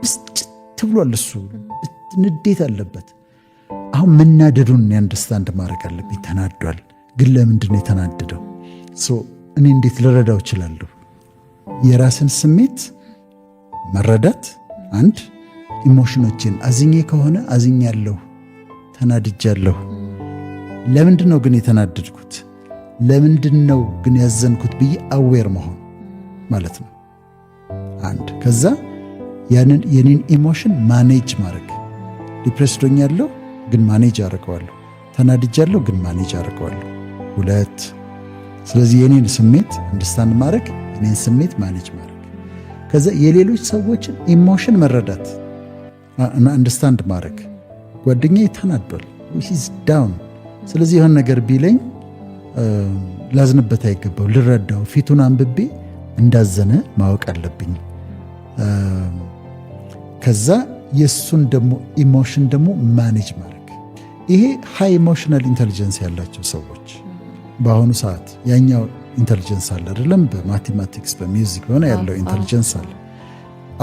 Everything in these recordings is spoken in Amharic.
ብስጭት ብሏል። እሱ ንዴት አለበት። አሁን መናደዱን አንደርስታንድ ማድረግ አለብኝ። ተናዷል፣ ግን ለምንድን ነው የተናደደው? እኔ እንዴት ልረዳው እችላለሁ? የራስን ስሜት መረዳት አንድ፣ ኢሞሽኖችን አዝኜ ከሆነ አዝኛለሁ፣ ተናድጃለሁ። ለምንድን ነው ግን የተናደድኩት? ለምንድን ነው ግን ያዘንኩት ብዬ አዌር መሆን ማለት ነው አንድ። ከዛ ያንን የኔን ኢሞሽን ማኔጅ ማድረግ። ዲፕሬስድ ሆኛለሁ ግን ማኔጅ አደርገዋለሁ፣ ተናድጃለሁ ግን ማኔጅ አደርገዋለሁ። ሁለት፣ ስለዚህ የኔን ስሜት አንደርስታንድ ማድረግ፣ የኔን ስሜት ማኔጅ ማድረግ። ከዛ የሌሎች ሰዎችን ኢሞሽን መረዳት እና አንደርስታንድ ማድረግ። ጓደኛዬ ተናዷል፣ ሂዝ ዳውን። ስለዚህ የሆነ ነገር ቢለኝ ላዝንበት አይገባው፣ ልረዳው። ፊቱን አንብቤ እንዳዘነ ማወቅ አለብኝ። ከዛ የሱን ደግሞ ኢሞሽን ደግሞ ማኔጅ ማድረግ። ይሄ ሃይ ኢሞሽናል ኢንቴሊጀንስ ያላቸው ሰዎች በአሁኑ ሰዓት ያኛው ኢንቴሊጀንስ አለ አይደለም፣ በማቴማቲክስ በሚውዚክ ሆነ ያለው ኢንቴሊጀንስ አለ።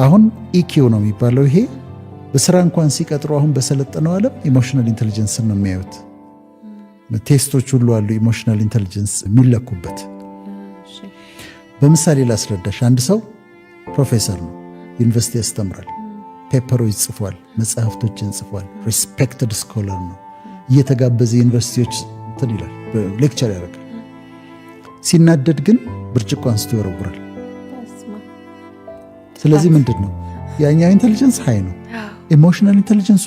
አሁን ኢኪው ነው የሚባለው። ይሄ በስራ እንኳን ሲቀጥሩ አሁን በሰለጠነው ዓለም ኢሞሽናል ኢንቴሊጀንስ ነው የሚያዩት። ቴስቶች ሁሉ አሉ ኢሞሽናል ኢንቴሊጀንስ የሚለኩበት። በምሳሌ ላስረዳሽ። አንድ ሰው ፕሮፌሰር ነው፣ ዩኒቨርሲቲ ያስተምራል፣ ፔፐሮች ጽፏል፣ መጽሐፍቶችን ጽፏል፣ ሪስፔክትድ ስኮለር ነው። እየተጋበዘ ዩኒቨርሲቲዎች እንትን ይላል፣ ሌክቸር ያደርጋል። ሲናደድ ግን ብርጭቆ አንስቶ ይወረውራል። ስለዚህ ምንድን ነው ያኛው ኢንቴሊጀንስ ሃይ ነው፣ ኢሞሽናል ኢንቴሊጀንስ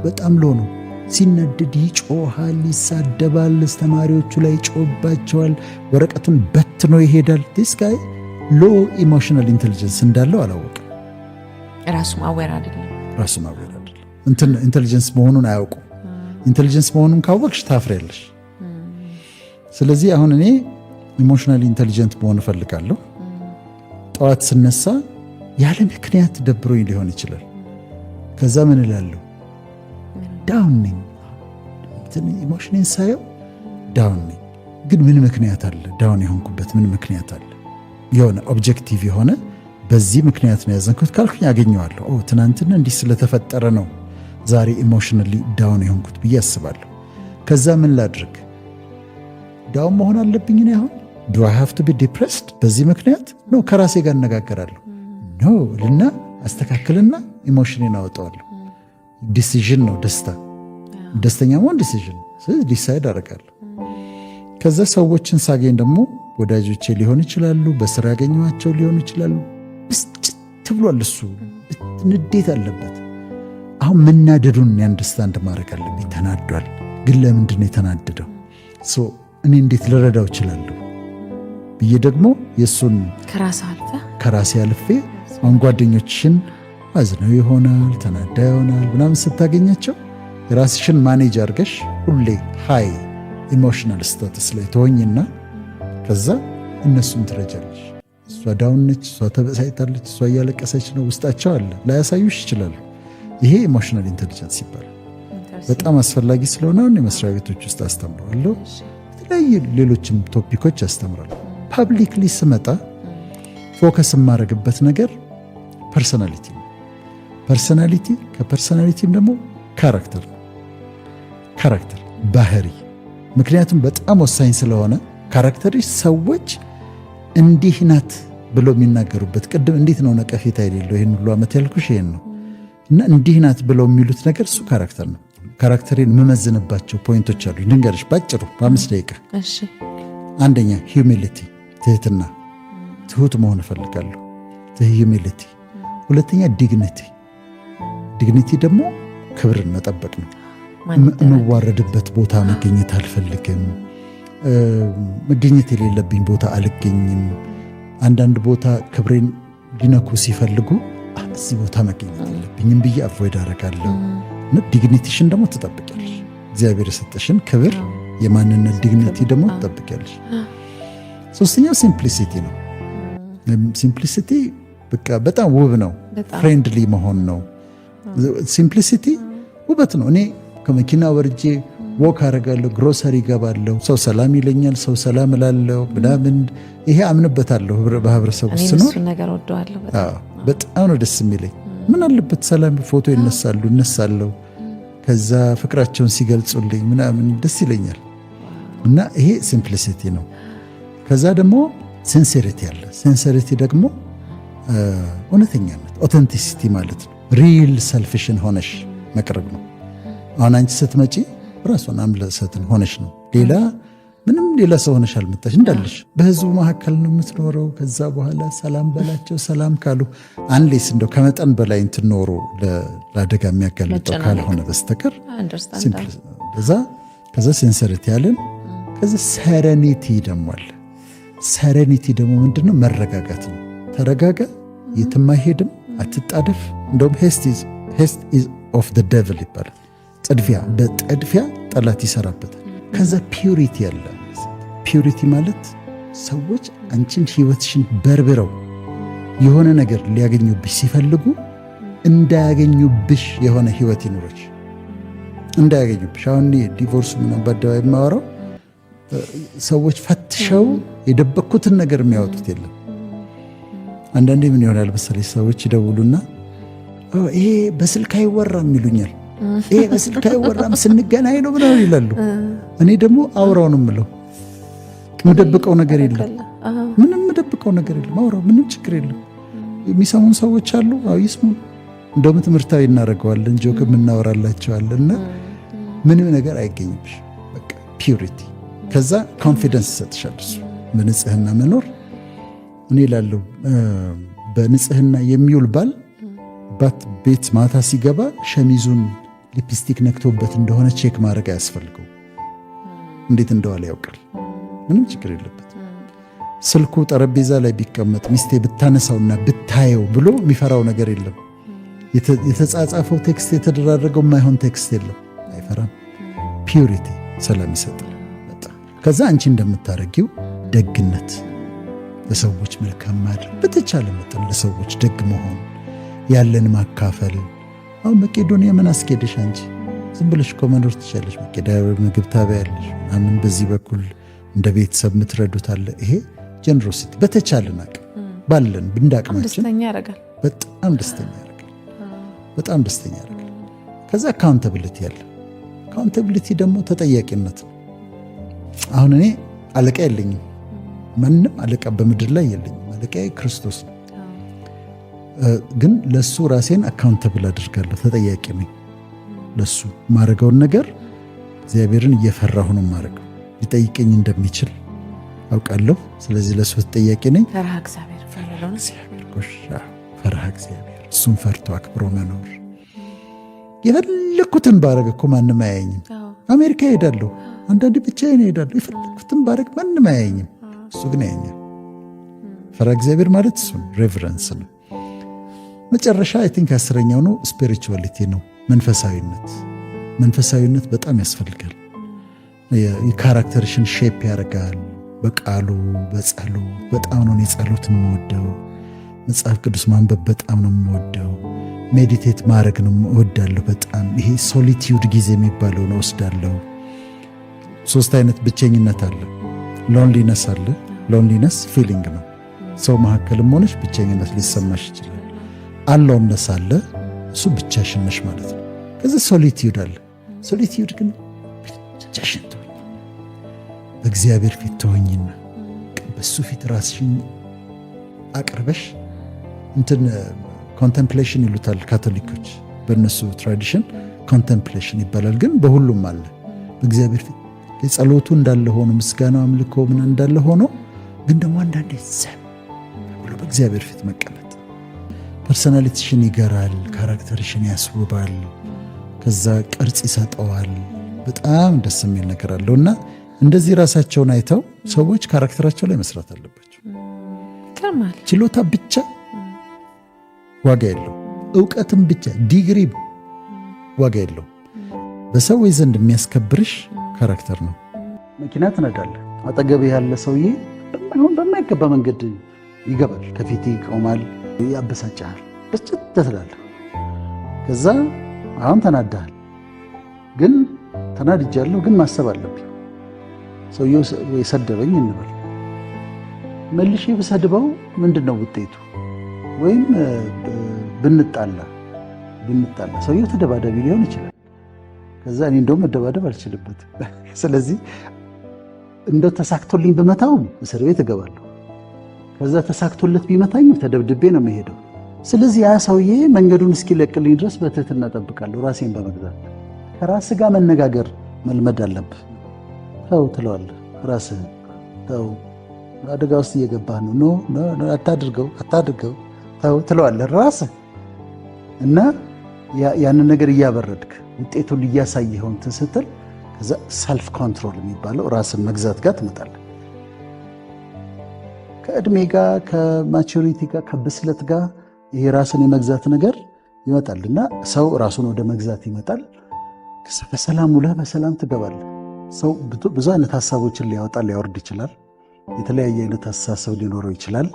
በጣም ሎ ነው። ሲናደድ ይጮሃል፣ ይሳደባል፣ ተማሪዎቹ ላይ ይጮህባቸዋል፣ ወረቀቱን በትኖ ይሄዳል። ዲስ ጋይ ሎ ኢሞሽናል ኢንቴሊጀንስ እንዳለው አላወቅም። ራሱም አዌር አይደለም። እንትን ኢንቴሊጀንስ መሆኑን አያውቁም። ኢንቴሊጀንስ መሆኑን ካወቅሽ ታፍሪያለሽ። ስለዚህ አሁን እኔ ኢሞሽናል ኢንቴሊጀንት መሆን እፈልጋለሁ። ጠዋት ስነሳ ያለ ምክንያት ደብሮኝ ሊሆን ይችላል። ከዛ ምን እላለሁ? ዳውን ነኝ። ኢሞሽኔን ሳየው ዳውን ነኝ፣ ግን ምን ምክንያት አለ? ዳውን የሆንኩበት ምን ምክንያት አለ? የሆነ ኦብጀክቲቭ የሆነ በዚህ ምክንያት ነው ያዘንኩት ካልኩኝ ያገኘዋለሁ። ትናንትና እንዲህ ስለተፈጠረ ነው ዛሬ ኢሞሽናሊ ዳውን የሆንኩት ብዬ አስባለሁ። ከዛ ምን ላድርግ? ዳውን መሆን አለብኝ እኔ አሁን? ዱ አይ ሃቭ ቱ ቢ ዲፕሬስድ በዚህ ምክንያት ነው? ከራሴ ጋር እነጋገራለሁ ነው ልና አስተካክልና ኢሞሽኔን አወጣዋለሁ። ዲሲዥን ነው ደስታ፣ ደስተኛ መሆን ዲሲዥን። ስለዚህ ዲሳይድ አደርጋለሁ። ከዛ ሰዎችን ሳገኝ ደግሞ ወዳጆቼ ሊሆን ይችላሉ፣ በስራ ያገኘኋቸው ሊሆኑ ይችላሉ። ብስጭት ብሏል፣ እሱ ንዴት አለበት። አሁን መናደዱን አንደርስታንድ ማድረግ አለብኝ። ተናዷል፣ ግን ለምንድን ነው የተናደደው? እኔ እንዴት ልረዳው እችላለሁ ብዬ ደግሞ የእሱን ከራሴ አልፌ አሁን ጓደኞችሽን አዝነው ይሆናል፣ ተናዳ ይሆናል ምናምን ስታገኛቸው የራስሽን ማኔጅ አድርገሽ ሁሌ ሃይ ኢሞሽናል ስታተስ ላይ ተወኝና ከዛ እነሱን ትረጃለሽ። እሷ ዳውን ነች፣ እሷ ተበሳይታለች፣ እሷ እያለቀሰች ነው፣ ውስጣቸው አለ፣ ላያሳዩሽ ይችላሉ። ይሄ ኢሞሽናል ኢንቴሊጀንስ ይባላል። በጣም አስፈላጊ ስለሆነ የመስሪያ ቤቶች ውስጥ አስተምረዋለሁ። የተለያዩ ሌሎችም ቶፒኮች አስተምራለሁ። ፐብሊክሊ ስመጣ ፎከስ የማደርግበት ነገር ፐርሰናሊቲ ነው። ፐርሰናሊቲ ከፐርሰናሊቲም ደግሞ ካራክተር ነው። ካራክተር ባህሪ፣ ምክንያቱም በጣም ወሳኝ ስለሆነ ካራክተርሽ ሰዎች እንዲህ ናት ብሎ የሚናገሩበት። ቅድም እንዴት ነው ነቀፌታ የሌለው ይህን ሁሉ ዓመት ያልኩሽ ይሄን ነው። እና እንዲህ ናት ብለው የሚሉት ነገር እሱ ካራክተር ነው። ካራክተሬን የምመዝንባቸው ፖይንቶች አሉ። ልንገርሽ ባጭሩ በ5 ደቂቃ። አንደኛ ሂዩሚሊቲ፣ ትህትና፣ ትሁት መሆን እፈልጋለሁ። ሂዩሚሊቲ። ሁለተኛ ዲግኒቲ። ዲግኒቲ ደግሞ ክብርን መጠበቅ ነው። የምዋረድበት ቦታ መገኘት አልፈልግም። መገኘት የሌለብኝ ቦታ አልገኝም። አንዳንድ ቦታ ክብሬን ሊነኩ ሲፈልጉ እዚህ ቦታ መገኘት የለብኝም ብዬ አቮይድ አደርጋለሁ። ዲግኒቲሽን ደግሞ ትጠብቂያለሽ። እግዚአብሔር የሰጠሽን ክብር፣ የማንነት ዲግኒቲ ደግሞ ትጠብቂያለሽ። ሶስተኛው ሲምፕሊሲቲ ነው። ሲምፕሊሲቲ በቃ በጣም ውብ ነው። ፍሬንድሊ መሆን ነው። ሲምፕሊሲቲ ውበት ነው። እኔ ከመኪና ወርጄ ወክ አደርጋለሁ፣ ግሮሰሪ ገባለሁ፣ ሰው ሰላም ይለኛል፣ ሰው ሰላም እላለሁ ምናምን። ይሄ አምንበታለሁ። በህብረተሰቡ ስኖር በጣም ነው ደስ የሚለኝ። ምን አለበት ሰላም ፎቶ እነሳለሁ ከዛ ፍቅራቸውን ሲገልጹልኝ ምናምን ደስ ይለኛል። እና ይሄ ሲምፕሊሲቲ ነው። ከዛ ደግሞ ሲንሲሪቲ አለ። ሲንሲሪቲ ደግሞ እውነተኛነት ኦተንቲሲቲ ማለት ነው። ሪል ሰልፍሽን ሆነሽ መቅረብ ነው። አሁን አንቺ ስትመጪ ራሱን አምለሰትን ሆነሽ ነው። ምንም ሌላ ሰው ሆነሽ አልመጣሽ እንዳለሽ በህዝቡ መካከል ነው የምትኖረው። ከዛ በኋላ ሰላም በላቸው ሰላም ካሉ አንሌስ እንደው ከመጠን በላይ እንትኖሩ ለአደጋ የሚያጋልጠው ካልሆነ በስተቀር ከዛ ሲንሰሪቲ ያለን ከዛ ሰረኒቲ ደግሞ አለ። ሰረኒቲ ደግሞ ምንድነው? መረጋጋት ነው። ተረጋጋ፣ የትም አይሄድም፣ አትጣደፍ። እንደውም ሄስት ኢዝ ኦፍ ዘ ዴቪል ይባላል። በጥድፊያ ጠላት ይሰራበታል። ከዛ ፒዩሪቲ ያለ። ፒዩሪቲ ማለት ሰዎች አንቺን ህይወትሽን በርብረው የሆነ ነገር ሊያገኙብሽ ሲፈልጉ እንዳያገኙብሽ የሆነ ህይወት ይኑሮች፣ እንዳያገኙብሽ። አሁን ዲቮርስ ምናምን በአደባባይ የማወራው ሰዎች ፈትሸው የደበኩትን ነገር የሚያወጡት የለም። አንዳንዴ ምን ይሆናል መሰለሽ፣ ሰዎች ይደውሉና ይሄ በስልክ አይወራም ይሉኛል። ይሄ በስልክ አይወራም ስንገናኝ ነው ምናምን ይላሉ። እኔ ደግሞ አውራው ነው የምለው። የምደብቀው ነገር የለም፣ ምንም የምደብቀው ነገር የለም። አውራው፣ ምንም ችግር የለም። የሚሰሙን ሰዎች አሉ፣ ይስሙን። እንደውም ትምህርታዊ እናደርገዋለን፣ ጆክ እናወራላቸዋለን። እና ምንም ነገር አይገኝብሽ። በቃ ፒዩሪቲ። ከዛ ኮንፊደንስ ይሰጥሻል። እሱ በንጽህና መኖር። እኔ ላለው በንጽህና የሚውል ባል ቤት ማታ ሲገባ ሸሚዙን ሊፕስቲክ ነክቶበት እንደሆነ ቼክ ማድረግ አያስፈልገው። እንዴት እንደዋለ ያውቃል። ምንም ችግር የለበት። ስልኩ ጠረጴዛ ላይ ቢቀመጥ ሚስቴ ብታነሳውና ብታየው ብሎ የሚፈራው ነገር የለም። የተጻጻፈው ቴክስት የተደራረገው የማይሆን ቴክስት የለም። አይፈራም። ፒዩሪቲ ሰላም ይሰጣል በጣም። ከዛ አንቺ እንደምታረጊው ደግነት፣ ለሰዎች መልካም ማድረግ፣ በተቻለ መጠን ለሰዎች ደግ መሆን፣ ያለን ማካፈል። አሁን መቄዶንያ ምን አስኬደሽ አንቺ? ዝም ብለሽ እኮ መኖር ትችላለሽ። መቄዶንያ ምግብ ታበያለሽ ምናምን፣ በዚህ በኩል እንደ ቤተሰብ የምትረዱት አለ። ይሄ ጀነሮሲቲ በተቻለን አቅም ባለን እንዳቅማችን በጣም ደስተኛ ያደርጋል። በጣም ደስተኛ ያደርጋል። ከዛ አካውንታብሊቲ አለ። አካውንታብሊቲ ደግሞ ተጠያቂነት ነው። አሁን እኔ አለቃ የለኝም፣ ማንም አለቃ በምድር ላይ የለኝም። አለቃዬ ክርስቶስ ነው። ግን ለሱ ራሴን አካውንታብል አድርጋለሁ። ተጠያቂ ነኝ ለሱ ማረገውን ነገር። እግዚአብሔርን እየፈራሁ ነው ማረገው። ሊጠይቀኝ እንደሚችል አውቃለሁ። ስለዚህ ለሱ ተጠያቂ ነኝ። ፈርሃ እግዚአብሔር፣ እሱን ፈርቶ አክብሮ መኖር። የፈለኩትን ባረግ እኮ ማንም አያየኝም። አሜሪካ ሄዳለሁ፣ አንዳንድ ብቻዬን ሄዳለሁ። የፈለኩትን ባረግ ማንም አያየኝም፣ እሱ ግን ያየኛል። ፈርሃ እግዚአብሔር ማለት እሱ ሬቨረንስ ነው። መጨረሻ አይ ቲንክ 10ኛው ነው ስፒሪቹዋሊቲ ነው። መንፈሳዊነት በጣም ያስፈልጋል። የካራክተርሽን ሼፕ ያደርጋል። በቃሉ በጸሎት በጣም ነው የጸሎት የምወደው። መጽሐፍ ቅዱስ ማንበብ በጣም ነው የምወደው። ሜዲቴት ማድረግ ነው እወዳለሁ በጣም። ይሄ ሶሊቲዩድ ጊዜ የሚባለው ነው ወስዳለሁ። 3 አይነት ብቸኝነት አለ። ሎንሊነስ አለ። ሎንሊነስ ፊሊንግ ነው። ሰው መካከልም ሆነሽ ብቸኝነት ሊሰማሽ ይችላል። አሎንነስ አለ። እሱ ብቻሽን ነሽ ማለት ነው። ከዚህ ሶሊቲዩድ አለ። ሶሊቲዩድ ግን ብቻሽን ትሆኝ፣ በእግዚአብሔር ፊት ትሆኝና በሱ ፊት ራስሽን አቅርበሽ እንትን ኮንቴምፕሌሽን ይሉታል ካቶሊኮች። በእነሱ ትራዲሽን ኮንቴምፕሌሽን ይባላል። ግን በሁሉም አለ። በእግዚአብሔር ፊት የጸሎቱ እንዳለ ሆኖ ምስጋናው፣ አምልኮ ምን እንዳለ ሆኖ ግን ደግሞ አንዳንዴ ዘም ብሎ በእግዚአብሔር ፊት መቀመጥ ፐርሶናሊቲሽን ይገራል፣ ካራክተርሽን ያስውባል፣ ከዛ ቅርጽ ይሰጠዋል። በጣም ደስ የሚል ነገር አለው። እና እንደዚህ ራሳቸውን አይተው ሰዎች ካራክተራቸው ላይ መስራት አለባቸው። ችሎታ ብቻ ዋጋ የለው፣ እውቀትም ብቻ ዲግሪ ዋጋ የለው። በሰዎች ዘንድ የሚያስከብርሽ ካራክተር ነው። መኪና ትነዳለህ፣ አጠገብ ያለ ሰውዬ በማይገባ መንገድ ይገባል፣ ከፊት ይቆማል፣ ያበሳጫል፣ ብስጭት ትላለህ። ከዛ አሁን ተናዳሃል፣ ግን ተናድጃለሁ፣ ግን ማሰብ አለብኝ። ሰውየው የሰደበኝ እንበል፣ መልሼ ብሰድበው ምንድን ነው ውጤቱ? ወይም ብንጣላ ብንጣላ ሰውየው ተደባዳቢ ሊሆን ይችላል። ከዛ እኔ እንደውም መደባደብ አልችልበትም። ስለዚህ እንደው ተሳክቶልኝ በመታውም እስር ቤት እገባለሁ። ከዛ ተሳክቶለት ቢመታኝ ተደብድቤ ነው የምሄደው። ስለዚህ ያ ሰውዬ መንገዱን እስኪለቅልኝ ድረስ በትህትና እጠብቃለሁ፣ ራሴን በመግዛት። ከራስ ጋር መነጋገር መልመድ አለብህ። ተው ትለዋለህ ራስህን። ተው አደጋ ውስጥ እየገባህ ነው፣ ኖ አታድርገው፣ ተው ትለዋለህ ራስህ እና ያንን ነገር እያበረድክ ውጤቱን እያሳየኸው እንትን ስትል ከዛ ሰልፍ ኮንትሮል የሚባለው ራስን መግዛት ጋር ትመጣለህ። ከእድሜ ጋር ከማቹሪቲ ጋር ከብስለት ጋር ይሄ ራስን የመግዛት ነገር ይመጣል እና ሰው ራሱን ወደ መግዛት ይመጣል። በሰላም ውለህ በሰላም ትገባለህ። ሰው ብዙ አይነት ሀሳቦችን ሊያወጣ ሊያወርድ ይችላል። የተለያየ አይነት አስተሳሰብ ሊኖረው ይችላል።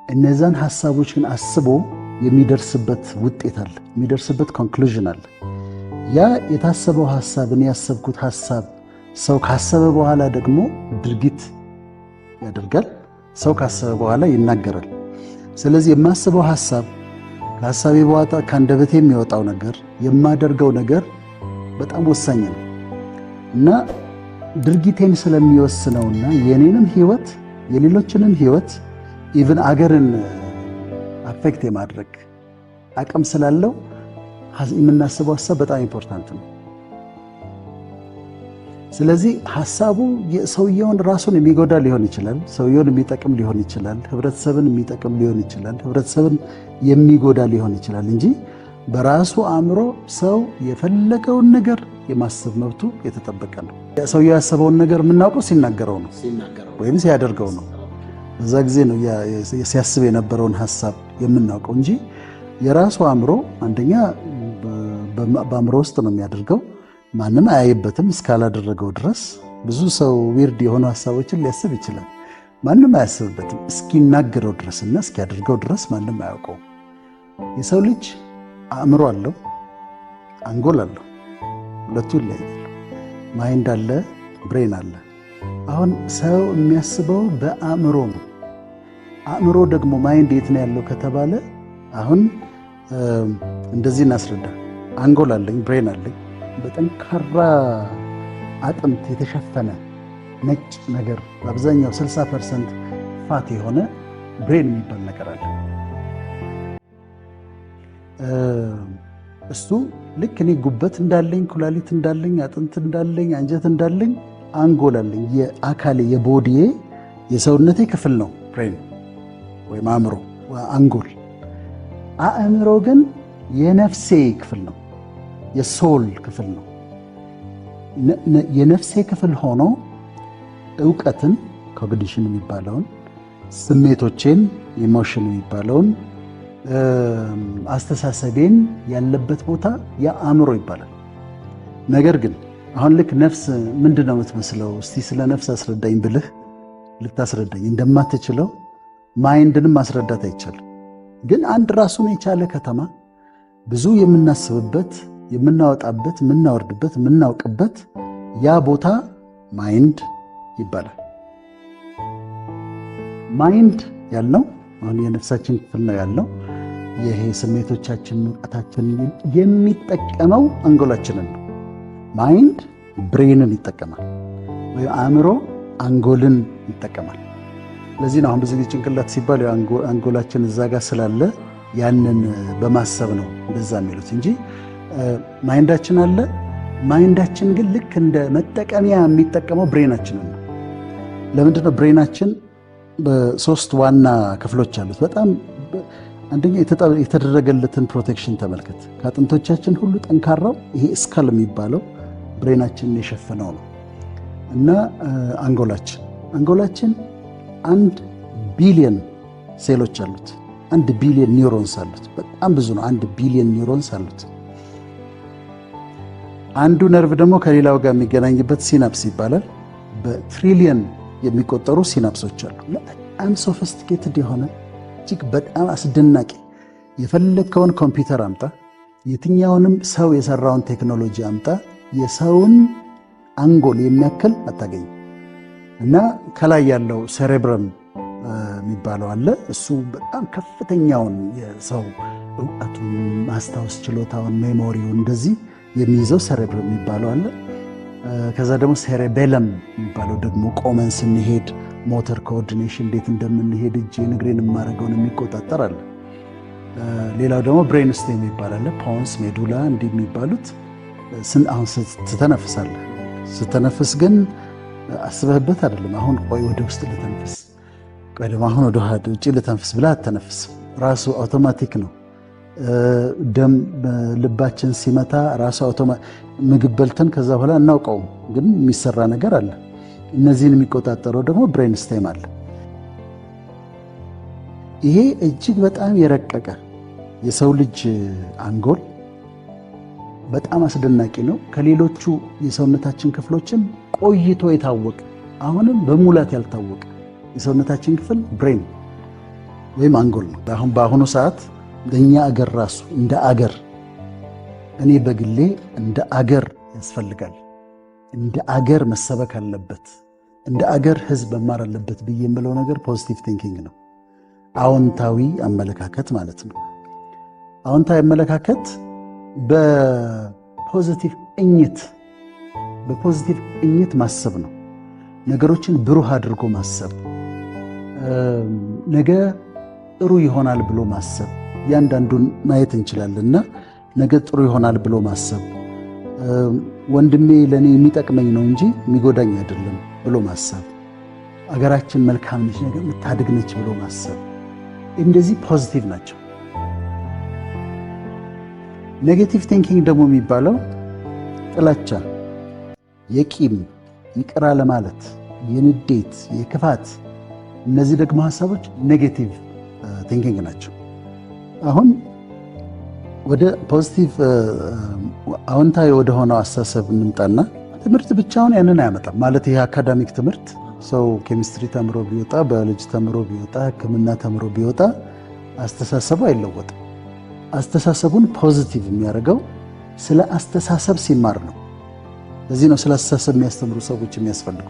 እነዛን ሀሳቦች ግን አስቦ የሚደርስበት ውጤት አለ፣ የሚደርስበት ኮንክሉዥን አለ። ያ የታሰበው ሀሳብ እኔ ያሰብኩት ሀሳብ ሰው ካሰበ በኋላ ደግሞ ድርጊት ያደርጋል። ሰው ካሰበ በኋላ ይናገራል። ስለዚህ የማስበው ሀሳብ ከሀሳቤ በኋላ ከአንደበቴ የሚወጣው ነገር የማደርገው ነገር በጣም ወሳኝ ነው እና ድርጊቴን ስለሚወስነውና የኔንም ህይወት የሌሎችንም ህይወት ኢቭን አገርን አፌክት የማድረግ አቅም ስላለው የምናስበው ሀሳብ በጣም ኢምፖርታንት ነው። ስለዚህ ሀሳቡ ሰውየውን ራሱን የሚጎዳ ሊሆን ይችላል፣ ሰውየውን የሚጠቅም ሊሆን ይችላል፣ ህብረተሰብን የሚጠቅም ሊሆን ይችላል፣ ህብረተሰብን የሚጎዳ ሊሆን ይችላል እንጂ በራሱ አእምሮ ሰው የፈለገውን ነገር የማሰብ መብቱ የተጠበቀ ነው። ሰውየው ያሰበውን ነገር የምናውቀው ሲናገረው ነው ወይም ሲያደርገው ነው። በዛ ጊዜ ነው ሲያስብ የነበረውን ሀሳብ የምናውቀው እንጂ የራሱ አእምሮ አንደኛ በአእምሮ ውስጥ ነው የሚያደርገው፣ ማንም አያይበትም እስካላደረገው ድረስ። ብዙ ሰው ዊርድ የሆኑ ሀሳቦችን ሊያስብ ይችላል፣ ማንም አያስብበትም እስኪናገረው ድረስና እስኪያደርገው ድረስ ማንም አያውቀው። የሰው ልጅ አእምሮ አለው፣ አንጎል አለው። ሁለቱ ይለያያሉ። ማይንድ አለ፣ ብሬን አለ። አሁን ሰው የሚያስበው በአእምሮ ነው። አእምሮ ደግሞ ማይንድ የት ነው ያለው ከተባለ አሁን እንደዚህ እናስረዳ። አንጎል አለኝ፣ ብሬን አለኝ። በጠንካራ አጥንት የተሸፈነ ነጭ ነገር በአብዛኛው 60% ፋት የሆነ ብሬን የሚባል ነገር አለ። እሱ ልክ እኔ ጉበት እንዳለኝ፣ ኩላሊት እንዳለኝ፣ አጥንት እንዳለኝ፣ አንጀት እንዳለኝ አንጎል አለኝ። የአካሌ የቦዲዬ የሰውነቴ ክፍል ነው ብሬን ወይም አእምሮ አንጎል። አእምሮ ግን የነፍሴ ክፍል ነው፣ የሶል ክፍል ነው። የነፍሴ ክፍል ሆኖ እውቀትን ኮግኒሽን የሚባለውን ስሜቶቼን ኢሞሽን የሚባለውን አስተሳሰቤን ያለበት ቦታ የአእምሮ ይባላል። ነገር ግን አሁን ልክ ነፍስ ምንድን ነው የምትመስለው? እስቲ ስለ ነፍስ አስረዳኝ ብልህ ልታስረዳኝ እንደማትችለው ማይንድንም ማስረዳት አይቻልም። ግን አንድ ራሱን የቻለ ከተማ ብዙ የምናስብበት፣ የምናወጣበት፣ የምናወርድበት፣ የምናውቅበት ያ ቦታ ማይንድ ይባላል። ማይንድ ያልነው አሁን የነፍሳችን ክፍል ነው ያልነው። ይሄ ስሜቶቻችን እውቀታችን የሚጠቀመው አንጎላችንን ነው። ማይንድ ብሬንን ይጠቀማል፣ ወይም አእምሮ አንጎልን ይጠቀማል። ለዚህ ነው አሁን ብዙ ጊዜ ጭንቅላት ሲባል አንጎላችን እዛ ጋር ስላለ ያንን በማሰብ ነው እንደዛ የሚሉት እንጂ ማይንዳችን አለ። ማይንዳችን ግን ልክ እንደ መጠቀሚያ የሚጠቀመው ብሬናችንን ነው። ለምንድን ነው ብሬናችን በሶስት ዋና ክፍሎች አሉት? በጣም አንደኛ የተደረገለትን ፕሮቴክሽን ተመልከት። ከአጥንቶቻችን ሁሉ ጠንካራው ይሄ ስካል የሚባለው ብሬናችንን የሸፈነው ነው። እና አንጎላችን 1 ቢሊየን ሴሎች አሉት። 1 ቢሊየን ኒውሮንስ አሉት። በጣም ብዙ ነው። 1 ቢሊየን ኒውሮንስ አሉት። አንዱ ነርቭ ደግሞ ከሌላው ጋር የሚገናኝበት ሲናፕስ ይባላል። በትሪሊየን የሚቆጠሩ ሲናፕሶች አሉ። በጣም ሶፊስቲኬትድ የሆነ እጅግ በጣም አስደናቂ፣ የፈለግከውን ኮምፒውተር አምጣ፣ የትኛውንም ሰው የሰራውን ቴክኖሎጂ አምጣ፣ የሰውን አንጎል የሚያክል አታገኝ። እና ከላይ ያለው ሴሬብረም የሚባለው አለ። እሱ በጣም ከፍተኛውን የሰው እውቀቱን ማስታወስ ችሎታውን ሜሞሪውን እንደዚህ የሚይዘው ሴሬብረም የሚባለው አለ። ከዛ ደግሞ ሴሬቤለም የሚባለው ደግሞ ቆመን ስንሄድ ሞተር ኮኦርዲኔሽን እንዴት እንደምንሄድ እጄን እግሬን የማደርገውን የሚቆጣጠር አለ። ሌላው ደግሞ ብሬን ስቴም ይባላል። ፖንስ ሜዱላ እንዲህ የሚባሉት አሁን ትተነፍሳለህ። ስተነፍስ ግን አስበህበት አይደለም። አሁን ቆይ ወደ ውስጥ ልተንፍስ፣ ቆይ ደግሞ አሁን ወደ ውጭ ልተንፍስ ብለህ አትተነፍስም። ራሱ አውቶማቲክ ነው። ደም ልባችን ሲመታ ራሱ ምግብ በልተን ከዛ በኋላ እናውቀውም፣ ግን የሚሰራ ነገር አለ። እነዚህን የሚቆጣጠረው ደግሞ ብሬን ስቴም አለ። ይሄ እጅግ በጣም የረቀቀ የሰው ልጅ አንጎል በጣም አስደናቂ ነው። ከሌሎቹ የሰውነታችን ክፍሎችም ቆይቶ የታወቀ አሁንም በሙላት ያልታወቀ የሰውነታችን ክፍል ብሬን ወይም አንጎል ነው። አሁን በአሁኑ ሰዓት ለእኛ አገር ራሱ እንደ አገር እኔ በግሌ እንደ አገር ያስፈልጋል፣ እንደ አገር መሰበክ አለበት፣ እንደ አገር ህዝብ መማር አለበት ብዬ የምለው ነገር ፖዚቲቭ ቲንኪንግ ነው። አዎንታዊ አመለካከት ማለት ነው። አዎንታዊ አመለካከት በፖዚቲቭ ቅኝት ማሰብ ነው። ነገሮችን ብሩህ አድርጎ ማሰብ፣ ነገ ጥሩ ይሆናል ብሎ ማሰብ። እያንዳንዱን ማየት እንችላለንና ነገ ጥሩ ይሆናል ብሎ ማሰብ፣ ወንድሜ ለእኔ የሚጠቅመኝ ነው እንጂ የሚጎዳኝ አይደለም ብሎ ማሰብ፣ አገራችን መልካም ነች፣ ነገ የምታድግ ነች ብሎ ማሰብ፣ እንደዚህ ፖዚቲቭ ናቸው። ኔጌቲቭ ቲንኪንግ ደግሞ የሚባለው ጥላቻ፣ የቂም፣ ይቅር አለማለት፣ የንዴት፣ የክፋት፣ እነዚህ ደግሞ ሀሳቦች ኔጌቲቭ ቲንኪንግ ናቸው። አሁን ወደ ፖዚቲቭ አዎንታዊ ወደ ሆነው አስተሳሰብ እንምጣና ትምህርት ብቻውን ያንን አያመጣም። ማለት ይሄ አካዳሚክ ትምህርት ሰው ኬሚስትሪ ተምሮ ቢወጣ፣ ባዮሎጂ ተምሮ ቢወጣ፣ ሕክምና ተምሮ ቢወጣ አስተሳሰቡ አይለወጥም። አስተሳሰቡን ፖዚቲቭ የሚያደርገው ስለ አስተሳሰብ ሲማር ነው። ለዚህ ነው ስለ አስተሳሰብ የሚያስተምሩ ሰዎች የሚያስፈልጉ።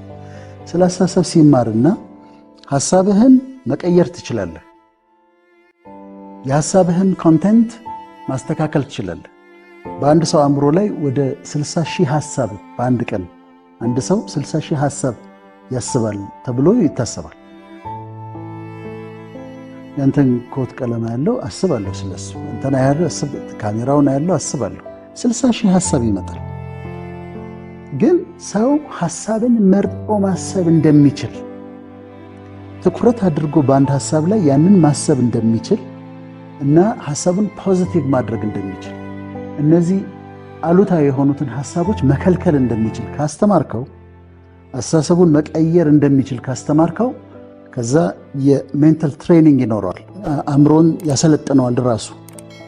ስለ አስተሳሰብ ሲማርና ሐሳብህን መቀየር ትችላለህ። የሐሳብህን ኮንቴንት ማስተካከል ትችላለህ። በአንድ ሰው አእምሮ ላይ ወደ 60 ሺህ ሐሳብ በአንድ ቀን አንድ ሰው 60 ሺህ ሐሳብ ያስባል ተብሎ ይታሰባል። ያንተን ኮት ቀለም ያለው አስባለሁ፣ ስለሱ እንተና ያለው ካሜራውን ያለው አስባለሁ፣ 60 ሺህ ሐሳብ ይመጣል። ግን ሰው ሐሳብን መርጦ ማሰብ እንደሚችል፣ ትኩረት አድርጎ በአንድ ሐሳብ ላይ ያንን ማሰብ እንደሚችል እና ሐሳቡን ፖዚቲቭ ማድረግ እንደሚችል፣ እነዚህ አሉታዊ የሆኑትን ሐሳቦች መከልከል እንደሚችል ካስተማርከው፣ አስተሳሰቡን መቀየር እንደሚችል ካስተማርከው፣ ከዛ የሜንታል ትሬኒንግ ይኖረዋል። አእምሮን ያሰለጥነዋል፣ ራሱ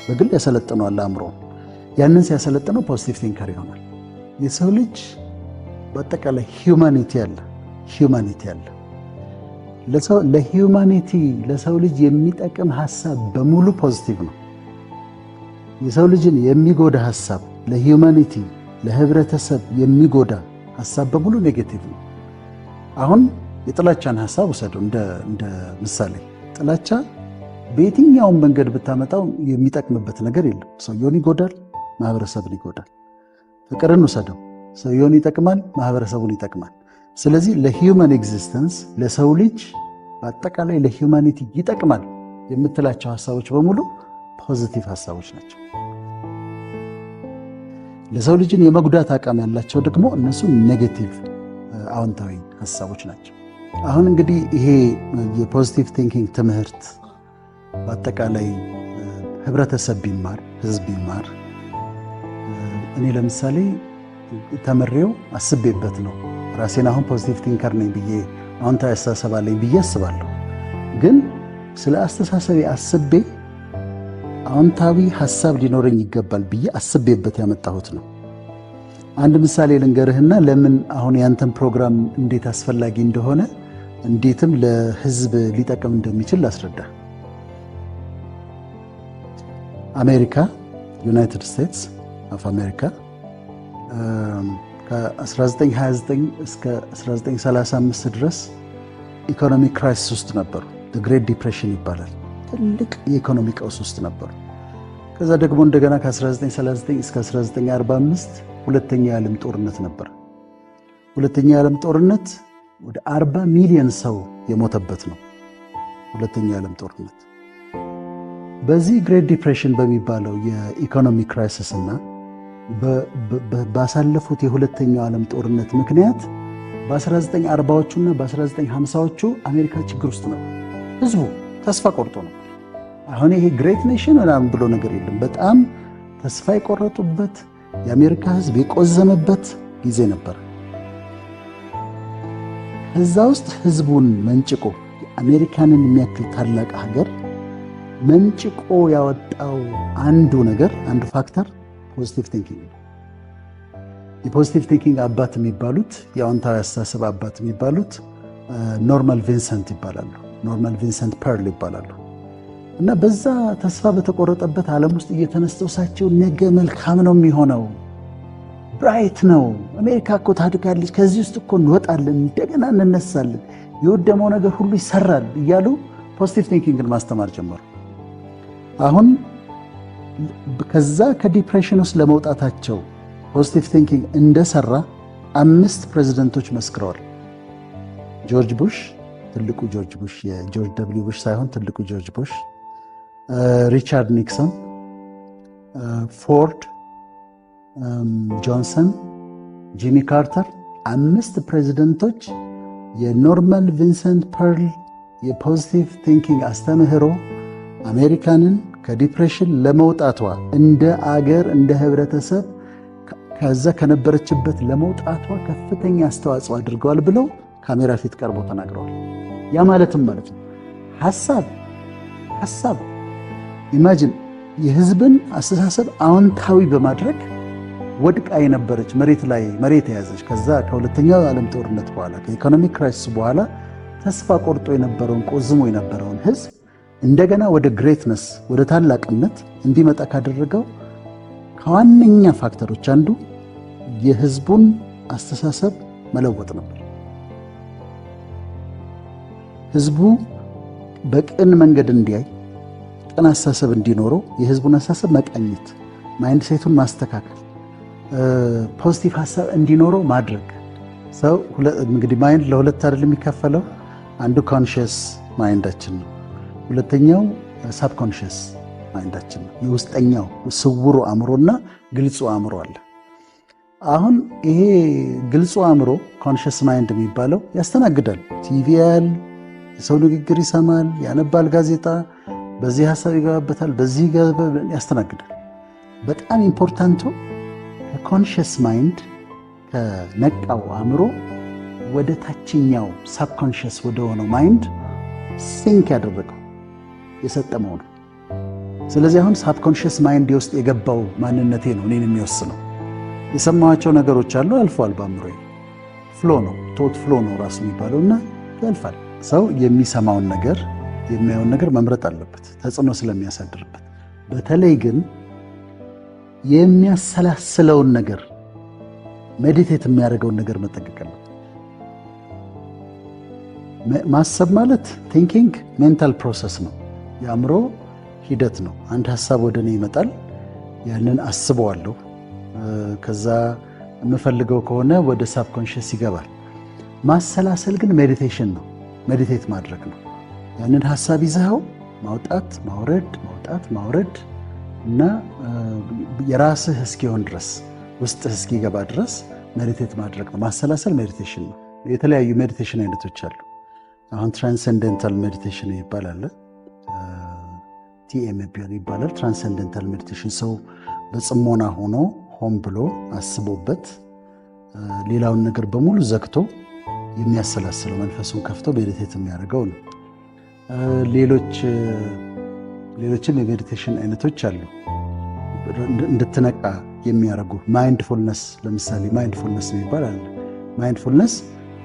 በግል ያሰለጥነዋል አእምሮን። ያንን ሲያሰለጥነው ፖዚቲቭ ቲንከር ይሆናል። የሰው ልጅ በአጠቃላይ ሂዩማኒቲ አለ። ለሂዩማኒቲ ለሰው ልጅ የሚጠቅም ሐሳብ በሙሉ ፖዚቲቭ ነው። የሰው ልጅን የሚጎዳ ሐሳብ፣ ለሂዩማኒቲ ለህብረተሰብ የሚጎዳ ሐሳብ በሙሉ ኔጌቲቭ ነው። አሁን የጥላቻን ሐሳብ ውሰደው እንደ ምሳሌ። ጥላቻ በየትኛውም መንገድ ብታመጣው የሚጠቅምበት ነገር የለም። ሰውየውን ይጎዳል፣ ማህበረሰብን ይጎዳል። ፍቅርን ውሰደው፣ ሰውየውን ይጠቅማል፣ ማህበረሰቡን ይጠቅማል። ስለዚህ ለሂውመን ኤግዚስተንስ ለሰው ልጅ በአጠቃላይ ለሂውማኒቲ ይጠቅማል የምትላቸው ሐሳቦች በሙሉ ፖዚቲቭ ሐሳቦች ናቸው። ለሰው ልጅን የመጉዳት አቅም ያላቸው ደግሞ እነሱ ኔጌቲቭ አዎንታዊ ሐሳቦች ናቸው። አሁን እንግዲህ ይሄ የፖዚቲቭ ቲንኪንግ ትምህርት በአጠቃላይ ህብረተሰብ ቢማር፣ ህዝብ ቢማር፣ እኔ ለምሳሌ ተመሬው አስቤበት ነው ራሴን አሁን ፖዚቲቭ ቲንከር ነኝ ብዬ አዎንታዊ አስተሳሰብ አለኝ ብዬ አስባለሁ። ግን ስለ አስተሳሰቤ አስቤ አዎንታዊ ሐሳብ ሊኖረኝ ይገባል ብዬ አስቤበት ያመጣሁት ነው። አንድ ምሳሌ ልንገርህና ለምን አሁን ያንተን ፕሮግራም እንዴት አስፈላጊ እንደሆነ እንዴትም ለህዝብ ሊጠቅም እንደሚችል ላስረዳ። አሜሪካ ዩናይትድ ስቴትስ ኦፍ አሜሪካ ከ1929 እስከ 1935 ድረስ ኢኮኖሚ ክራይሲስ ውስጥ ነበሩ። ግሬት ዲፕሬሽን ይባላል። ትልቅ የኢኮኖሚ ቀውስ ውስጥ ነበሩ። ከዛ ደግሞ እንደገና ከ1939 እስከ 1945 ሁለተኛ የዓለም ጦርነት ነበር። ሁለተኛ የዓለም ጦርነት ወደ 40 ሚሊዮን ሰው የሞተበት ነው። ሁለተኛ የዓለም ጦርነት በዚህ ግሬት ዲፕሬሽን በሚባለው የኢኮኖሚ ክራይሲስ እና ባሳለፉት የሁለተኛው ዓለም ጦርነት ምክንያት በ1940ዎቹ እና በ1950ዎቹ አሜሪካ ችግር ውስጥ ነው። ህዝቡ ተስፋ ቆርጦ ነው። አሁን ይሄ ግሬት ኔሽን ምናምን ብሎ ነገር የለም። በጣም ተስፋ የቆረጡበት የአሜሪካ ህዝብ የቆዘመበት ጊዜ ነበር። ከዛ ውስጥ ህዝቡን መንጭቆ የአሜሪካንን የሚያክል ታላቅ ሀገር መንጭቆ ያወጣው አንዱ ፋክተር ፖዚቲቭ ቲንኪንግ ነው። የፖዚቲቭ ቲንኪንግ አባት የሚባሉት የአዎንታዊ አስተሳሰብ አባት የሚባሉት ኖርማን ቪንሰንት ይባላሉ። ኖርማን ቪንሰንት ፐርል ይባላሉ። እና በዛ ተስፋ በተቆረጠበት ዓለም ውስጥ እየተነስተው እሳቸው ነገ መልካም ነው የሚሆነው፣ ብራይት ነው፣ አሜሪካ እኮ ታድጋለች፣ ከዚህ ውስጥ እኮ እንወጣለን፣ እንደገና እንነሳለን፣ የወደመው ነገር ሁሉ ይሰራል እያሉ ፖዚቲቭ ቲንኪንግን ማስተማር ጀመሩ። አሁን ከዛ ከዲፕሬሽን ውስጥ ለመውጣታቸው ፖዚቲቭ ቲንኪንግ እንደሰራ 5 ፕሬዚደንቶች መስክረዋል። ጆርጅ ቡሽ፣ ትልቁ ጆርጅ ቡሽ፣ የጆርጅ ደብሊው ቡሽ ሳይሆን ትልቁ ጆርጅ ቡሽ፣ ሪቻርድ ኒክሰን፣ ፎርድ፣ ጆንሰን፣ ጂሚ ካርተር 5 ፕሬዚደንቶች የኖርማን ቪንሰንት ፐርል የፖዚቲቭ ቲንኪንግ አስተምህሮ አሜሪካንን ከዲፕሬሽን ለመውጣቷ እንደ አገር እንደ ህብረተሰብ ከዛ ከነበረችበት ለመውጣቷ ከፍተኛ አስተዋጽኦ አድርገዋል ብለው ካሜራ ፊት ቀርበው ተናግረዋል። ያ ማለትም ማለት ነው ሐሳብ ኢማጂን የህዝብን አስተሳሰብ አዎንታዊ በማድረግ ወድቃ የነበረች መሬት የያዘች ከዛ ከሁለተኛው ዓለም ጦርነት በኋላ ከኢኮኖሚክ ክራይሲስ በኋላ ተስፋ ቆርጦ የነበረውን ቆዝሞ የነበረውን ህዝብ እንደገና ወደ ግሬትነስ ወደ ታላቅነት እንዲመጣ ካደረገው ከዋነኛ ፋክተሮች አንዱ የህዝቡን አስተሳሰብ መለወጥ ነበር። ህዝቡ በቅን መንገድ እንዲያይ፣ ቅን አስተሳሰብ እንዲኖረው የህዝቡን አስተሳሰብ መቃኘት፣ ማይንድ ሴቱን ማስተካከል፣ ፖዚቲቭ ሐሳብ እንዲኖረው ማድረግ። ሰው እንግዲህ ማይንድ ለሁለት አይደል የሚከፈለው? አንዱ ኮንሺየስ ማይንዳችን ነው። ሁለተኛው ሳብኮንሺየስ ማይንዳችን ነው። የውስጠኛው ስውሩ አእምሮና ግልጹ አእምሮ አለ። አሁን ይሄ ግልጹ አእምሮ ኮንሺየስ ማይንድ የሚባለው ያስተናግዳል። ቲቪ ያያል፣ የሰው ንግግር ይሰማል፣ ያነባል፣ ጋዜጣ፣ በዚህ ሐሳብ ይገባበታል፣ በዚህ ያስተናግዳል። በጣም ኢምፖርታንቱ ከኮንሺየስ ማይንድ ከነቃው አእምሮ ወደ ታችኛው ሳብኮንሺየስ ወደ ሆነው ማይንድ ሲንክ ያደረገው የሰጠመው ነው። ስለዚህ አሁን ሳብኮንሺየስ ማይንድ ውስጥ የገባው ማንነቴ ነው እኔን የሚወስነው። የሰማኋቸው ነገሮች አሉ፣ አልፏል። በአእምሮዬ ፍሎ ነው፣ ቶት ፍሎ ነው ራሱ የሚባለውና ያልፋል። ሰው የሚሰማውን ነገር የሚያየውን ነገር መምረጥ አለበት፣ ተጽዕኖ ስለሚያሳድርበት። በተለይ ግን የሚያሰላስለውን ነገር ሜዲቴት የሚያደርገውን ነገር መጠንቀቅ አለበት። ማሰብ ማለት ቲንኪንግ ሜንታል ፕሮሰስ ነው፣ የአእምሮ ሂደት ነው። አንድ ሐሳብ ወደ እኔ ይመጣል፣ ያንን አስበዋለሁ። ከዛ የምፈልገው ከሆነ ወደ ሳብኮንሺየስ ይገባል። ማሰላሰል ግን ሜዲቴሽን ነው፣ ሜዲቴት ማድረግ ነው። ያንን ሐሳብ ይዘኸው ማውጣት ማውረድ እና የራስህ እስኪሆን ድረስ ውስጥህ እስኪገባ ድረስ ሜዲቴት ማድረግ ነው። ማሰላሰል ሜዲቴሽን ነው። የተለያዩ ሜዲቴሽን አይነቶች አሉ። አሁን ትራንሰንደንታል ሜዲቴሽን ይባላል፣ TMP ይባላል። ትራንሰንደንታል ሜዲቴሽን ሰው በጽሞና ሆኖ ሆን ብሎ አስቦበት ሌላውን ነገር በሙሉ ዘግቶ የሚያሰላስለው መንፈሱን ከፍቶ ሜዲቴት የሚያደርገው ነው። ሌሎችም የሜዲቴሽን አይነቶች አሉ እንድትነቃ የሚያደርጉ። ማይንድፉልነስ ለምሳሌ ማይንድፉልነስ የሚባል አለ። ማይንድፉልነስ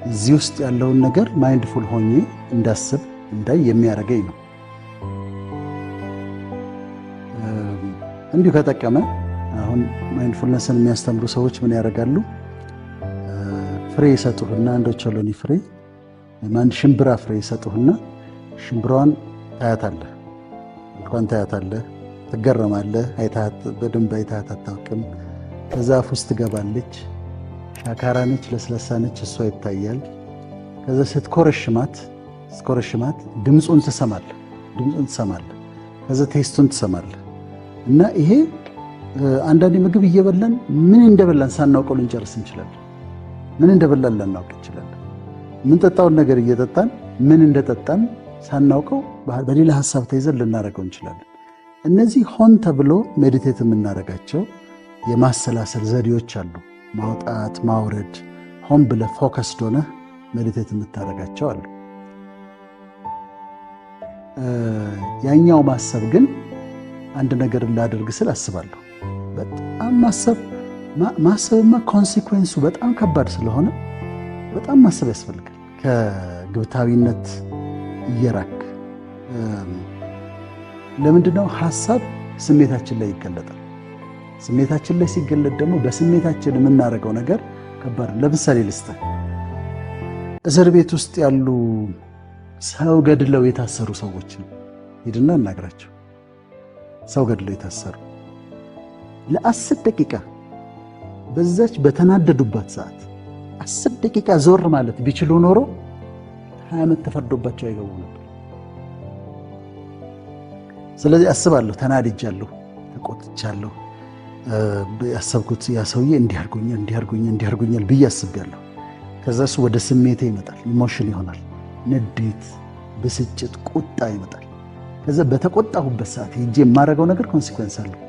እዚህ ውስጥ ያለውን ነገር ማይንድፉል ሆኜ እንዳስብ እንዳይ የሚያደርገኝ ነው። እንዲሁ ከጠቀመ አሁን ማይንድፉልነስን የሚያስተምሩ ሰዎች ምን ያደርጋሉ? ፍሬ ይሰጡህና እንደ ቾሎኒ ፍሬ አንድ ሽምብራ ፍሬ ይሰጡህና ሽምብራዋን ታያታለህ፣ መልኳን ታያታለህ፣ ትገረማለህ። አይታት በደንብ አይታት አታውቅም። ከዛ አፍ ውስጥ ትገባለች። ሻካራ ነች፣ ለስለሳ ነች፣ እሷ ይታያል። ከዛ ስትኮረሽማት ድምፁን ትሰማለህ። ከዛ ቴስቱን ትሰማለህ። እና ይሄ አንዳንድ ምግብ እየበላን ምን እንደበላን ሳናውቀው ልንጨርስ እንችላለን። ምን እንደበላን ላናውቅ እንችላለን። የምንጠጣውን ነገር እየጠጣን ምን እንደጠጣን ሳናውቀው በሌላ ሀሳብ ተይዘን ልናደርገው እንችላለን። እነዚህ ሆን ተብሎ ሜዲቴት የምናደርጋቸው የማሰላሰል ዘዴዎች አሉ። ማውጣት ማውረድ፣ ሆን ብለህ ፎከስድ ሆነህ ሜዲቴት የምታደርጋቸው አሉ። ያኛው ማሰብ ግን አንድ ነገር ላደርግ ስል አስባለሁ። በጣም ማሰብማ ኮንሲኩዌንሱ በጣም ከባድ ስለሆነ በጣም ማሰብ ያስፈልጋል። ከግብታዊነት እየራክ ለምንድነው ሐሳብ ስሜታችን ላይ ይገለጣል። ስሜታችን ላይ ሲገለጥ ደግሞ በስሜታችን የምናደርገው ነገር ከባድ ነው። ለምሳሌ ልስጥህ፣ እስር ቤት ውስጥ ያሉ ሰው ገድለው የታሰሩ ሰዎችን ሄድና እናግራቸው። ሰው ገድለው የታሰሩ ለ10 ደቂቃ በዛች በተናደዱባት ሰዓት 10 ደቂቃ ዞር ማለት ቢችሉ ኖሮ 20 ዓመት ተፈርዶባቸው አይገቡ ነበር። ስለዚህ አስባለሁ፣ ተናድጃለሁ፣ ተቆጥቻለሁ፣ ያሰብኩት ያ ሰውዬ እንዲያርጎኛል ብዬ አስቤያለሁ። ከዛ እሱ ወደ ስሜቴ ይመጣል፣ ኢሞሽን ይሆናል፣ ንዴት፣ ብስጭት፣ ቁጣ ይመጣል። ከዛ በተቆጣሁበት ሰዓት ሄጄ የማደርገው ነገር ኮንሲኩዌንስ አለው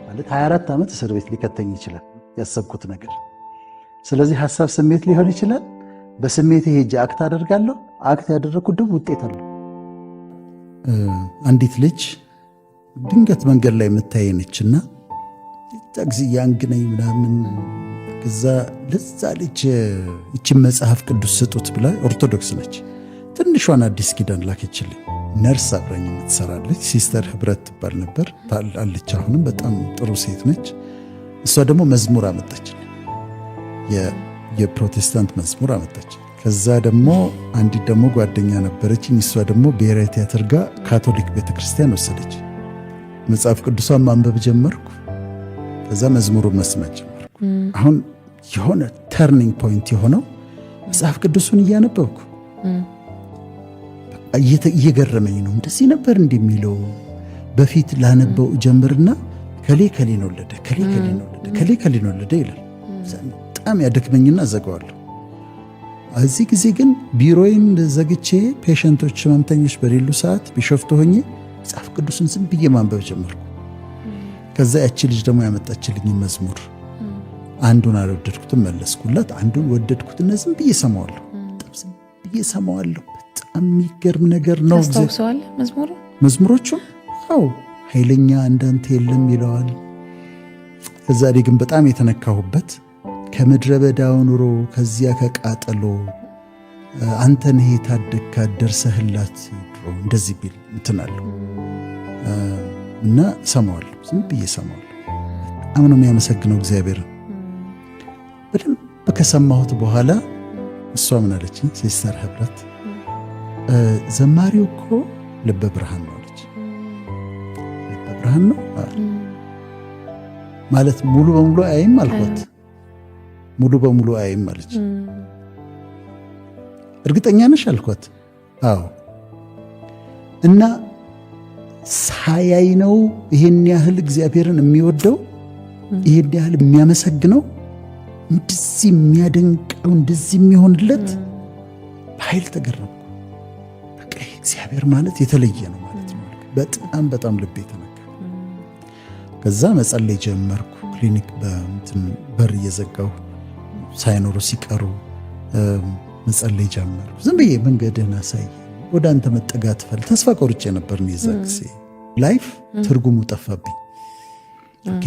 ማለት 24 ዓመት እስር ቤት ሊከተኝ ይችላል ያሰብኩት ነገር። ስለዚህ ሐሳብ ስሜት ሊሆን ይችላል። በስሜቴ ሄጄ አክት አደርጋለሁ። አክት ያደረኩት ደግሞ ውጤት አለው። አንዲት ልጅ ድንገት መንገድ ላይ የምታየነችና ጊዜ ያንግነኝ ምናምን ከዛ ለዛ ልጅ ይችን መጽሐፍ ቅዱስ ስጡት ብላ ኦርቶዶክስ ነች። ትንሿን አዲስ ኪዳን ላከችልኝ። ነርስ አብራኝ የምትሰራለች ሲስተር ህብረት ትባል ነበር አለች። አሁንም በጣም ጥሩ ሴት ነች። እሷ ደግሞ መዝሙር አመጣችልኝ፣ የፕሮቴስታንት መዝሙር አመጣችልኝ። ከዛ ደግሞ አንዲት ደግሞ ጓደኛ ነበረችኝ። እሷ ደግሞ ብሔራዊ ቲያትር ጋር ካቶሊክ ቤተክርስቲያን ወሰደች። መጽሐፍ ቅዱሷን ማንበብ ጀመርኩ። ከዛ መዝሙሩን መስማት ጀመርኩ። አሁን የሆነ ተርኒንግ ፖይንት የሆነው መጽሐፍ ቅዱሱን እያነበብኩ እየገረመኝ ነው። እንደዚህ ነበር እንደሚለው በፊት ላነበው ጀምርና ከሌን ወለደ ይላል። በጣም ያደክመኝና ዘጋዋለሁ። እዚህ ጊዜ ግን ቢሮዬን ዘግቼ ፔሸንቶች ህመምተኞች በሌሉ ሰዓት ቢሾፍቱ ሆኜ መጽሐፍ ቅዱስን ዝም ብዬ ማንበብ ጀመርኩ። ከዛ ያቺ ልጅ ደግሞ ያመጣችልኝ መዝሙር አንዱን አልወደድኩትም መለስኩላት፣ አንዱን ወደድኩትና ዝም ብዬ ሰማዋለሁ። በጣም የሚገርም ነገር ነው። ታስታውሰዋለህ መዝሙሮቹ? አዎ፣ ኃይለኛ እንዳንተ የለም ይለዋል። ከዛ እኔ ግን በጣም የተነካሁበት ከምድረ በዳው ኑሮ ከዚያ ከቃጠሎ አንተን ይሄ ታደግካ ደርሰህላት እንደዚህ ቢል እንትናለሁ እና ሰማዋለሁ። ዝም ብዬ ሰማዋለሁ። በጣም ነው የሚያመሰግነው እግዚአብሔርን። በደንብ ከሰማሁት በኋላ እሷ ምን አለችኝ? ሲስተር ህብረት ዘማሪው እኮ ልበ ብርሃን ነው አለች። ልበ ብርሃን ነው ማለት ሙሉ በሙሉ አይም አልኳት። ሙሉ በሙሉ አይም አለች። እርግጠኛ ነሽ አልኳት። አዎ። እና ሳያይ ነው ይሄን ያህል እግዚአብሔርን የሚወደው፣ ይሄን ያህል የሚያመሰግነው፣ እንደዚህ የሚያደንቀው፣ እንደዚህ የሚሆንለት በኃይል ተገረምኩ። በቃ እግዚአብሔር ማለት የተለየ ነው ማለት ነው። በጣም በጣም ልቤ ተነካ። ከዛ መጸለይ ጀመርኩ። ክሊኒክ በር እየዘጋሁ ሳይኖሩ ሲቀሩ መጸለይ ጀመርኩ። ዝም ብዬ መንገድህን አሳይ፣ ወደ አንተ መጠጋት ተስፋ ቆርጬ ነበር። የዛ ጊዜ ላይፍ ትርጉሙ ጠፋብኝ።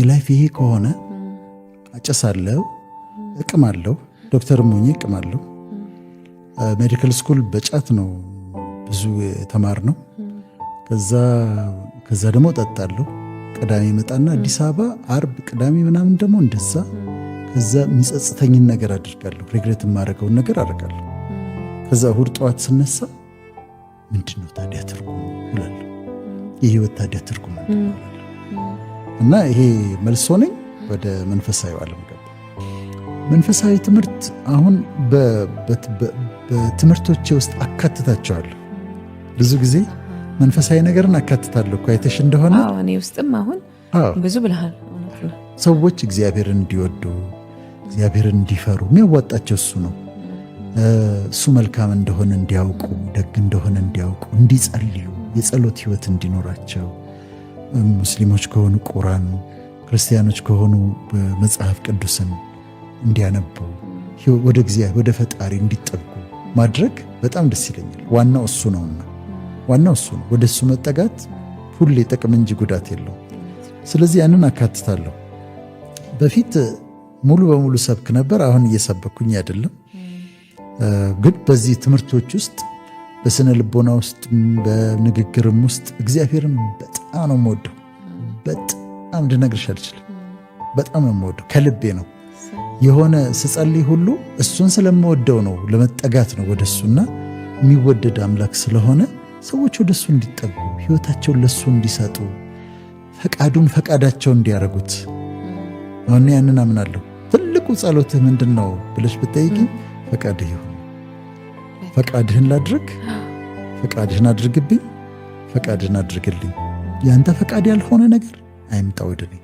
ላይፍ ይሄ ከሆነ አጨሳለሁ፣ እቅማለሁ፣ ዶክተርም ሆኜ እቅማለሁ። ሜዲካል ስኩል በጫት ነው ብዙ የተማር ነው። ከዛ ደግሞ ጠጣለሁ። ቅዳሜ መጣና አዲስ አበባ አርብ፣ ቅዳሜ ምናምን ደግሞ እንደዛ። ከዛ የሚጸጽተኝን ነገር አድርጋለሁ፣ ሪግሬት የማደርገውን ነገር አደርጋለሁ። ከዛ እሑድ ጠዋት ስነሳ ምንድነው ታዲያ ትርጉሙ እላለሁ። የህይወት ታዲያ ትርጉም ምንድነው እላለሁ። እና ይሄ መልሶ ነኝ ወደ መንፈሳዊ ዓለም ገባ። መንፈሳዊ ትምህርት አሁን በትምህርቶቼ ውስጥ አካትታቸዋለሁ። ብዙ ጊዜ መንፈሳዊ ነገርን አካትታለሁ እኮ አይተሽ እንደሆነ እኔ ውስጥም አሁን ብዙ ብለሃል። ሰዎች እግዚአብሔርን እንዲወዱ እግዚአብሔርን እንዲፈሩ የሚያዋጣቸው እሱ ነው። እሱ መልካም እንደሆነ እንዲያውቁ፣ ደግ እንደሆነ እንዲያውቁ፣ እንዲጸልዩ፣ የጸሎት ህይወት እንዲኖራቸው፣ ሙስሊሞች ከሆኑ ቁርአን፣ ክርስቲያኖች ከሆኑ መጽሐፍ ቅዱስን እንዲያነቡ፣ ወደ እግዚአብሔር ወደ ፈጣሪ እንዲጠጉ ማድረግ በጣም ደስ ይለኛል። ዋናው እሱ ነውና ዋናው እሱ ነው። ወደ እሱ መጠጋት ሁሌ ጥቅም እንጂ ጉዳት የለው። ስለዚህ ያንን አካትታለሁ። በፊት ሙሉ በሙሉ ሰብክ ነበር። አሁን እየሰበኩኝ አይደለም። ግን በዚህ ትምህርቶች ውስጥ በስነ ልቦና ውስጥ በንግግርም ውስጥ እግዚአብሔርን በጣም ነው የምወደው። በጣም ልነግርሽ አልችልም። በጣም ነው የምወደው፣ ከልቤ ነው። የሆነ ስጸልይ ሁሉ እሱን ስለምወደው ነው፣ ለመጠጋት ነው ወደ እሱና የሚወደድ አምላክ ስለሆነ ሰዎች ወደ እሱ እንዲጠጉ፣ ህይወታቸውን ለእሱ እንዲሰጡ፣ ፈቃዱን ፈቃዳቸው እንዲያደርጉት አሁን ያንን አምናለሁ። ትልቁ ጸሎትህ ምንድን ነው ብለሽ ብትጠይቂኝ ፈቃድህ ይሁን፣ ፈቃድህን ላድርግ፣ ፈቃድህን አድርግብኝ፣ ፈቃድህን አድርግልኝ። ያንተ ፈቃድ ያልሆነ ነገር አይምጣ ወደ እኔ።